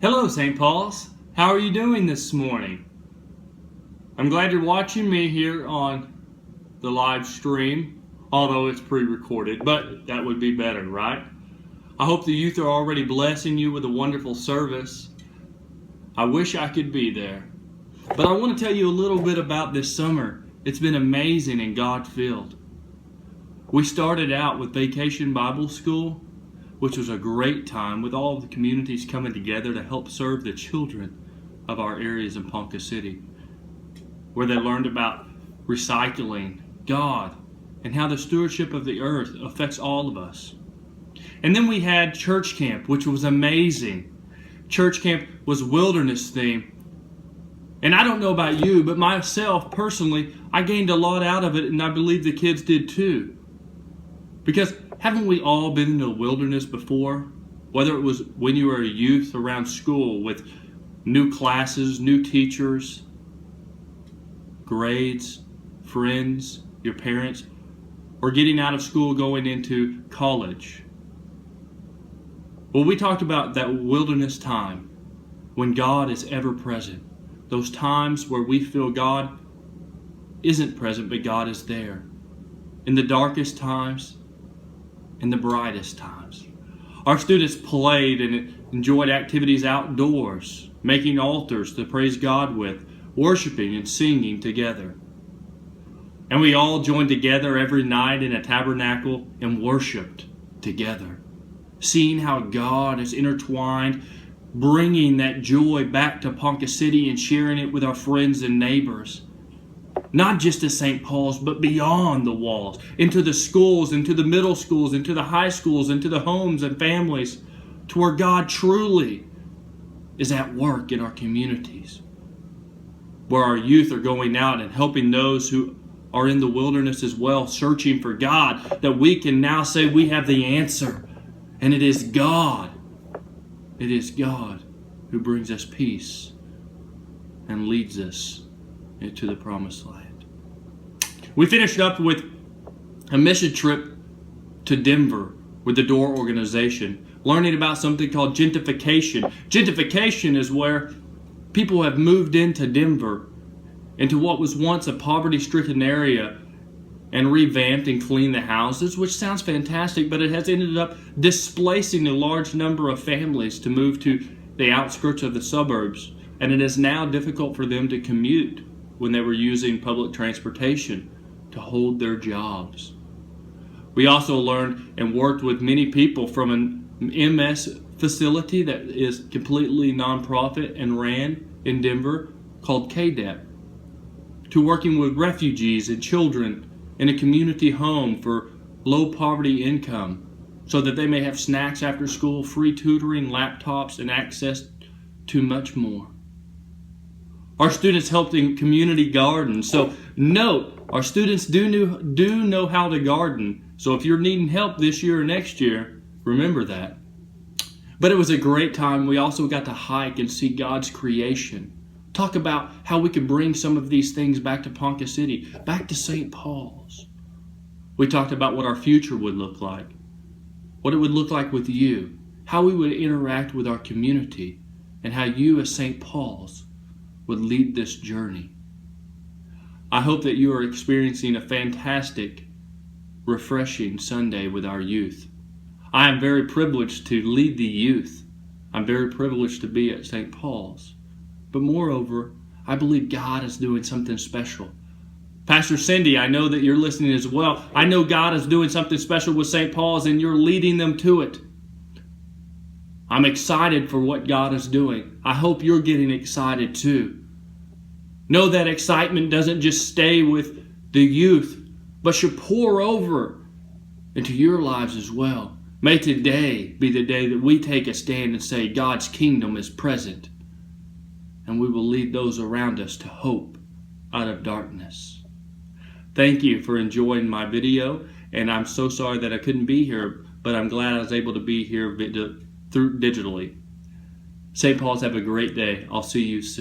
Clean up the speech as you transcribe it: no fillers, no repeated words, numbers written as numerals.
Hello, St.Pauls. How are you doing this morning? I'm glad you're watching me here on the live stream, although it's pre-recorded, but that would be better, right? I hope the youth are already blessing you with a wonderful service. I wish I could be there. But I want to tell you a little bit about this summer. It's been amazing and God-filled. We started out with Vacation Bible School, which was a great time with all of the communities coming together to help serve the children of our areas in Ponca City, where they learned about recycling, God, and how the stewardship of the earth affects all of us. And then we had church camp, which was amazing. Church camp was wilderness theme. And I don't know about you, but myself personally, I gained a lot out of it, and I believe the kids did too. Because haven't we all been in the wilderness before? Whether it was when you were a youth around school with new classes, new teachers, grades, friends, your parents, or getting out of school going into college. Well, we talked about that wilderness time when God is ever present. Those times where we feel God isn't present, but God is there. In the darkest times, in the brightest times. Our students played and enjoyed activities outdoors, making altars to praise God with, worshiping and singing together. And we all joined together every night in a tabernacle and worshiped together, seeing how God is intertwined, bringing that joy back to Ponca City and sharing it with our friends and neighbors. Not just at St.Pauls, but beyond the walls, into the schools, into the middle schools, into the high schools, into the homes and families, to where God truly is at work in our communities, where our youth are going out and helping those who are in the wilderness as well, searching for God, that we can now say we have the answer, and it is God. It is God who brings us peace and leads us into the promised land. We finished up with a mission trip to Denver with the DOOR organization, learning about something called gentrification. Gentrification is where people have moved into Denver, into what was once a poverty-stricken area, and revamped and cleaned the houses, which sounds fantastic, but it has ended up displacing a large number of families to move to the outskirts of the suburbs, and it is now difficult for them to commute when they were using public transportation to hold their jobs. We also learned and worked with many people from an MS facility that is completely nonprofit and ran in Denver called KDEP, to working with refugees and children in a community home for low poverty income so that they may have snacks after school, free tutoring, laptops, and access to much more. Our students helped in community gardens. So note, our students do know how to garden. So if you're needing help this year or next year, remember that. But it was a great time. We also got to hike and see God's creation. Talk about how we could bring some of these things back to Ponca City, back to St. Paul's. We talked about what our future would look like, what it would look like with you, how we would interact with our community, and how you as St. Paul's would lead this journey. I hope that you are experiencing a fantastic, refreshing Sunday with our youth. I am very privileged to lead the youth. I'm very privileged to be at St. Paul's. But moreover, I believe God is doing something special. Pastor Cindy, I know that you're listening as well. I know God is doing something special with St. Paul's, and you're leading them to it. I'm excited for what God is doing. I hope you're getting excited too. Know that excitement doesn't just stay with the youth, but should pour over into your lives as well. May today be the day that we take a stand and say God's kingdom is present, and we will lead those around us to hope out of darkness. Thank you for enjoying my video, and I'm so sorry that I couldn't be here, but I'm glad I was able to be here through digitally. St. Paul's, have a great day. I'll see you soon.